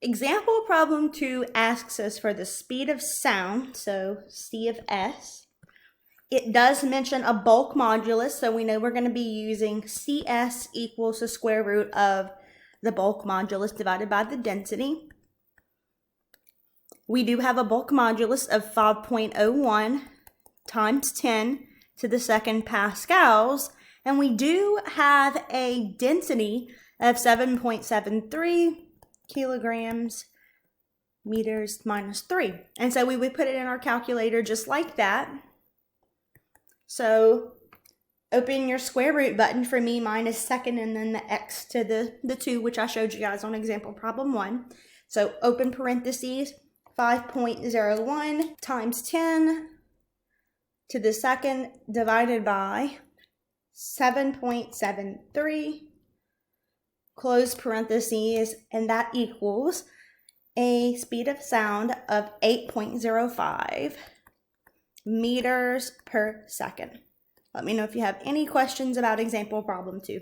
Example problem 2 asks us for the speed of sound, so C of S. It does mention a bulk modulus, so we know we're going to be using CS equals the square root of the bulk modulus divided by the density. We do have a bulk modulus of 5.01 times 10 to the second pascals, and we do have a density of 7.73 kilograms meters minus 3. And so we would put it in our calculator just like that. So open your square root button for me minus second and then the x to the 2, which I showed you guys on example problem 1. So open parentheses, 5.01 times 10 to the second divided by 7.73, close parentheses, and that equals a speed of sound of 8.05 meters per second. Let me know if you have any questions about example problem 2.